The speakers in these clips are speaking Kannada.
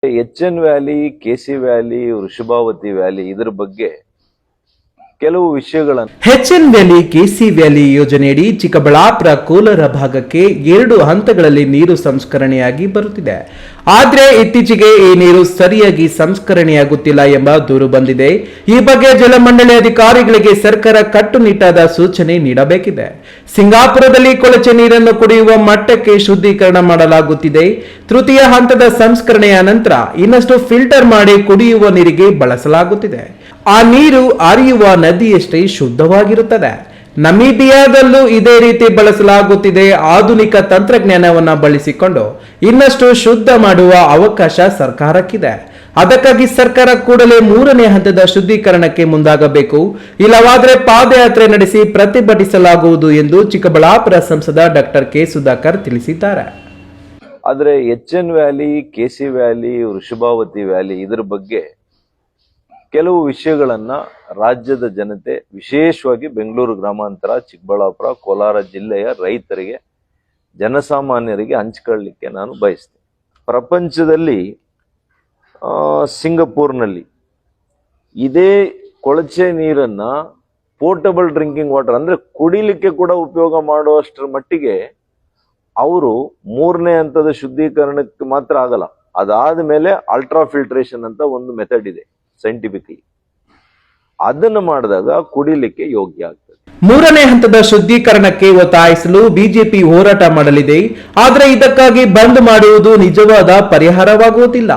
ಎಚ್.ಎನ್. Valley, KC. Valley, Vrishabhavathi valley ಇದರ ಬಗ್ಗೆ ಕೆಲವು ವಿಷಯಗಳನ್ನು ಎಚ್.ಎನ್. Valley, KC. ವ್ಯಾಲಿ ಯೋಜನೆಯಡಿ ಚಿಕ್ಕಬಳ್ಳಾಪುರ, ಕೋಲಾರ ಭಾಗಕ್ಕೆ 2 ಹಂತಗಳಲ್ಲಿ ನೀರು ಸಂಸ್ಕರಣೆಯಾಗಿ ಬರುತ್ತಿದೆ. ಆದರೆ ಇತ್ತೀಚೆಗೆ ಈ ನೀರು ಸರಿಯಾಗಿ ಸಂಸ್ಕರಣೆಯಾಗುತ್ತಿಲ್ಲ ಎಂಬ ದೂರು ಬಂದಿದೆ. ಈ ಬಗ್ಗೆ ಜಲಮಂಡಳಿ ಅಧಿಕಾರಿಗಳಿಗೆ ಸರ್ಕಾರ ಕಟ್ಟುನಿಟ್ಟಾದ ಸೂಚನೆ ನೀಡಬೇಕಿದೆ. ಸಿಂಗಾಪುರದಲ್ಲಿ ಕೊಳಚೆ ನೀರನ್ನು ಕುಡಿಯುವ ಮಟ್ಟಕ್ಕೆ ಶುದ್ಧೀಕರಣ ಮಾಡಲಾಗುತ್ತಿದೆ. ತೃತೀಯ ಹಂತದ ಸಂಸ್ಕರಣೆಯ ನಂತರ ಇನ್ನಷ್ಟು ಫಿಲ್ಟರ್ ಮಾಡಿ ಕುಡಿಯುವ ನೀರಿಗೆ ಬಳಸಲಾಗುತ್ತಿದೆ. ಆ ನೀರು ಹರಿಯುವ ನದಿಯಷ್ಟೇ ಶುದ್ಧವಾಗಿರುತ್ತದೆ. ನಮೀಬಿಯಾದಲ್ಲೂ ಇದೇ ರೀತಿ ಬಳಸಲಾಗುತ್ತಿದೆ. ಆಧುನಿಕ ತಂತ್ರಜ್ಞಾನವನ್ನು ಬಳಸಿಕೊಂಡು ಇನ್ನಷ್ಟು ಶುದ್ಧ ಮಾಡುವ ಅವಕಾಶ ಸರ್ಕಾರಕ್ಕಿದೆ. ಅದಕ್ಕಾಗಿ ಸರ್ಕಾರ ಕೂಡಲೇ 3ನೇ ಹಂತದ ಶುದ್ಧೀಕರಣಕ್ಕೆ ಮುಂದಾಗಬೇಕು. ಇಲ್ಲವಾದರೆ ಪಾದಯಾತ್ರೆ ನಡೆಸಿ ಪ್ರತಿಭಟಿಸಲಾಗುವುದು ಎಂದು ಚಿಕ್ಕಬಳ್ಳಾಪುರ ಸಂಸದ ಡಾಕ್ಟರ್ ಕೆ. ಸುಧಾಕರ್ ತಿಳಿಸಿದ್ದಾರೆ. ಆದರೆ HN. Valley, KC. Valley, Vrishabhavathi valley ಇದರ ಬಗ್ಗೆ ಕೆಲವು ವಿಷಯಗಳನ್ನ ರಾಜ್ಯದ ಜನತೆ, ವಿಶೇಷವಾಗಿ ಬೆಂಗಳೂರು ಗ್ರಾಮಾಂತರ, ಚಿಕ್ಕಬಳ್ಳಾಪುರ, ಕೋಲಾರ ಜಿಲ್ಲೆಯ ರೈತರಿಗೆ, ಜನಸಾಮಾನ್ಯರಿಗೆ ಹಂಚಿಕೊಳ್ಳಲಿಕ್ಕೆ ನಾನು ಬಯಸ್ತೇನೆ. ಪ್ರಪಂಚದಲ್ಲಿ ಸಿಂಗಪೂರ್ನಲ್ಲಿ ಇದೇ ಕೊಳಚೆ ನೀರನ್ನ ಪೋರ್ಟಬಲ್ ಡ್ರಿಂಕಿಂಗ್ ವಾಟರ್ ಅಂದ್ರೆ ಕುಡಿಲಿಕ್ಕೆ ಕೂಡ ಉಪಯೋಗ ಮಾಡುವಷ್ಟರ ಮಟ್ಟಿಗೆ ಅವರು 3ನೇ ಹಂತದ ಶುದ್ಧೀಕರಣಕ್ಕೆ ಮಾತ್ರ ಆಗಲ್ಲ, ಅದಾದ ಮೇಲೆ ಅಲ್ಟ್ರಾ ಫಿಲ್ಟ್ರೇಷನ್ ಅಂತ ಒಂದು ಮೆಥಡ್ ಇದೆ ಸೈಂಟಿಫಿಕಲಿ. ಅದನ್ನು ಮಾಡಿದಾಗ ಕುಡಿಲಿಕ್ಕೆ ಯೋಗ್ಯ ಆಗ್ತದೆ. 3ನೇ ಹಂತದ ಶುದ್ಧೀಕರಣಕ್ಕೆ ಒತ್ತಾಯಿಸಲು ಬಿಜೆಪಿ ಹೋರಾಟ ಮಾಡಲಿದೆ. ಆದರೆ ಇದಕ್ಕಾಗಿ ಬಂದ್ ಮಾಡುವುದು ನಿಜವಾದ ಪರಿಹಾರವಾಗುವುದಿಲ್ಲ.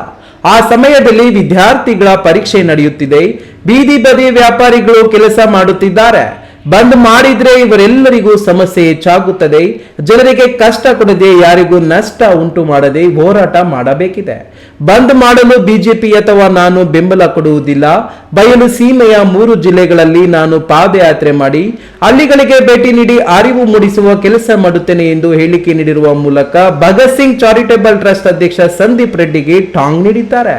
ಆ ಸಮಯದಲ್ಲಿ ವಿದ್ಯಾರ್ಥಿಗಳ ಪರೀಕ್ಷೆ ನಡೆಯುತ್ತಿದೆ, ಬೀದಿ ಬದಿ ವ್ಯಾಪಾರಿಗಳು ಕೆಲಸ ಮಾಡುತ್ತಿದ್ದಾರೆ. ಬಂದ್ ಮಾಡಿದ್ರೆ ಇವರೆಲ್ಲರಿಗೂ ಸಮಸ್ಯೆ ಹೆಚ್ಚಾಗುತ್ತದೆ. ಜನರಿಗೆ ಕಷ್ಟ ಕೊಡದೆ, ಯಾರಿಗೂ ನಷ್ಟ ಉಂಟು ಮಾಡದೆ ಹೋರಾಟ ಮಾಡಬೇಕಿದೆ. ಬಂದ್ ಮಾಡಲು ಬಿಜೆಪಿ ಅಥವಾ ನಾನು ಬೆಂಬಲ ಕೊಡುವುದಿಲ್ಲ. ಬಯಲು ಸೀಮೆಯ 3 ಜಿಲ್ಲೆಗಳಲ್ಲಿ ನಾನು ಪಾದಯಾತ್ರೆ ಮಾಡಿ ಹಳ್ಳಿಗಳಿಗೆ ಭೇಟಿ ನೀಡಿ ಅರಿವು ಮೂಡಿಸುವ ಕೆಲಸ ಮಾಡುತ್ತೇನೆ ಎಂದು ಹೇಳಿಕೆ ನೀಡಿರುವ ಮೂಲಕ ಭಗತ್ ಸಿಂಗ್ ಚಾರಿಟೇಬಲ್ ಟ್ರಸ್ಟ್ ಅಧ್ಯಕ್ಷ ಸಂದೀಪ್ ರೆಡ್ಡಿಗೆ ಟಾಂಗ್ ನೀಡಿದ್ದಾರೆ.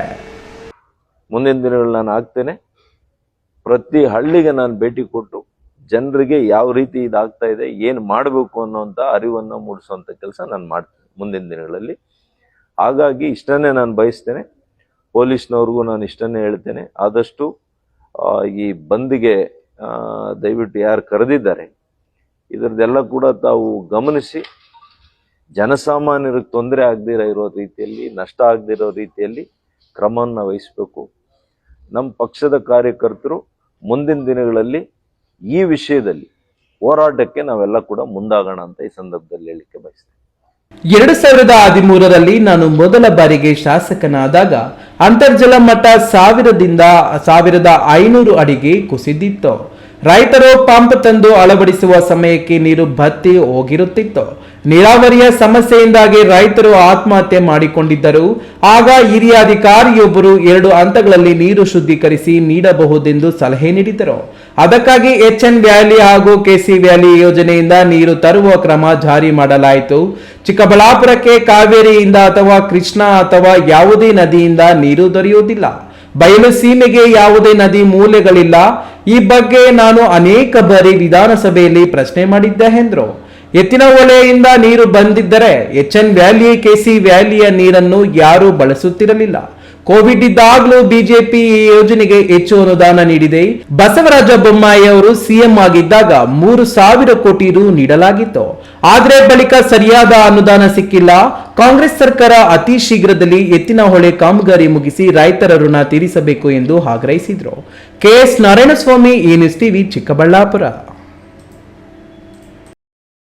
ಮುಂದಿನ ದಿನಗಳಲ್ಲಿ ನಾನು ಆಗ್ತೇನೆ, ಪ್ರತಿ ಹಳ್ಳಿಗೆ ನಾನು ಭೇಟಿ ಕೊಟ್ಟು ಜನರಿಗೆ ಯಾವ ರೀತಿ ಇದಾಗ್ತಾ ಇದೆ, ಏನು ಮಾಡಬೇಕು ಅನ್ನೋಂಥ ಅರಿವನ್ನು ಮೂಡಿಸುವಂಥ ಕೆಲಸ ನಾನು ಮಾಡ್ತೇನೆ ಮುಂದಿನ ದಿನಗಳಲ್ಲಿ. ಹಾಗಾಗಿ ಇಷ್ಟನ್ನೇ ನಾನು ಬಯಸ್ತೇನೆ. ಪೊಲೀಸ್ನವ್ರಿಗೂ ನಾನು ಇಷ್ಟನ್ನೇ ಹೇಳ್ತೇನೆ, ಆದಷ್ಟು ಈ ಬಂದ್ಗೆ ದಯವಿಟ್ಟು ಯಾರು ಕರೆದಿದ್ದಾರೆ ಇದರದೆಲ್ಲ ಕೂಡ ತಾವು ಗಮನಿಸಿ ಜನಸಾಮಾನ್ಯರಿಗೆ ತೊಂದರೆ ಆಗದಿರೋ ಇರೋ ರೀತಿಯಲ್ಲಿ, ನಷ್ಟ ಆಗದಿರೋ ರೀತಿಯಲ್ಲಿ ಕ್ರಮವನ್ನು ವಹಿಸಬೇಕು. ನಮ್ಮ ಪಕ್ಷದ ಕಾರ್ಯಕರ್ತರು ಮುಂದಿನ ದಿನಗಳಲ್ಲಿ ಈ ವಿಷಯದಲ್ಲಿ ಹೋರಾಟಕ್ಕೆ ನಾವೆಲ್ಲ ಕೂಡ ಮುಂದಾಗೋಣ ಅಂತ ಈ ಸಂದರ್ಭದಲ್ಲಿ ಹೇಳಿಕೆ ಬಯಸ್ತೇನೆ. 2013ರಲ್ಲಿ ನಾನು ಮೊದಲ ಬಾರಿಗೆ ಶಾಸಕನಾದಾಗ ಅಂತರ್ಜಲ ಮಟ್ಟ 1000ದಿಂದ 1500 ಅಡಿಗೆ ಕುಸಿದಿತ್ತು. ರೈತರು ಪಂಪ್ ತಂದು ಅಳವಡಿಸುವ ಸಮಯಕ್ಕೆ ನೀರು ಬತ್ತಿ ಹೋಗಿರುತ್ತಿತ್ತು. ನೀರಾವರಿಯ ಸಮಸ್ಯೆಯಿಂದಾಗಿ ರೈತರು ಆತ್ಮಹತ್ಯೆ ಮಾಡಿಕೊಂಡಿದ್ದರು. ಆಗ ಹಿರಿಯ ಅಧಿಕಾರಿಯೊಬ್ಬರು 2 ಹಂತಗಳಲ್ಲಿ ನೀರು ಶುದ್ಧೀಕರಿಸಿ ನೀಡಬಹುದೆಂದು ಸಲಹೆ ನೀಡಿದರು. ಅದಕ್ಕಾಗಿ ಎಚ್.ಎನ್. ವ್ಯಾಲಿ ಹಾಗೂ ಕೆ.ಸಿ. ವ್ಯಾಲಿ ಯೋಜನೆಯಿಂದ ನೀರು ತರುವ ಕ್ರಮ ಜಾರಿ ಮಾಡಲಾಯಿತು. ಚಿಕ್ಕಬಳ್ಳಾಪುರಕ್ಕೆ ಕಾವೇರಿಯಿಂದ ಅಥವಾ ಕೃಷ್ಣಾ ಅಥವಾ ಯಾವುದೇ ನದಿಯಿಂದ ನೀರು ದೊರೆಯುವುದಿಲ್ಲ. ಬಯಲು ಸೀಮೆಗೆ ಯಾವುದೇ ನದಿ ಮೂಲೆಗಳಿಲ್ಲ. ಈ ಬಗ್ಗೆ ನಾನು ಅನೇಕ ಬಾರಿ ವಿಧಾನಸಭೆಯಲ್ಲಿ ಪ್ರಶ್ನೆ ಮಾಡಿದ್ದೆ ಎಂದರು. ಎತ್ತಿನ ಹೊಳೆಯಿಂದ ನೀರು ಬಂದಿದ್ದರೆ ಎಚ್.ಎನ್. Valley, KC. ವ್ಯಾಲಿಯ ನೀರನ್ನು ಯಾರೂ ಬಳಸುತ್ತಿರಲಿಲ್ಲ. ಕೋವಿಡ್ ಇದ್ದಾಗಲೂ ಬಿಜೆಪಿ ಈ ಯೋಜನೆಗೆ ಹೆಚ್ಚು ಅನುದಾನ ನೀಡಿದೆ. ಬಸವರಾಜ ಬೊಮ್ಮಾಯಿ ಅವರು ಸಿಎಂ ಆಗಿದ್ದಾಗ 3,000 ಕೋಟಿ ರು ನೀಡಲಾಗಿತ್ತು. ಆದರೆ ಬಳಿಕ ಸರಿಯಾದ ಅನುದಾನ ಸಿಕ್ಕಿಲ್ಲ. ಕಾಂಗ್ರೆಸ್ ಸರ್ಕಾರ ಅತಿ ಶೀಘ್ರದಲ್ಲಿ ಎತ್ತಿನ ಹೊಳೆ ಕಾಮಗಾರಿ ಮುಗಿಸಿ ರೈತರ ಋಣ ತೀರಿಸಬೇಕು ಎಂದು ಆಗ್ರಹಿಸಿದರು. ಕೆ.ಎಸ್. ನಾರಾಯಣಸ್ವಾಮಿ, ಈ ನ್ಯೂಸ್ ಟಿವಿ, ಚಿಕ್ಕಬಳ್ಳಾಪುರ.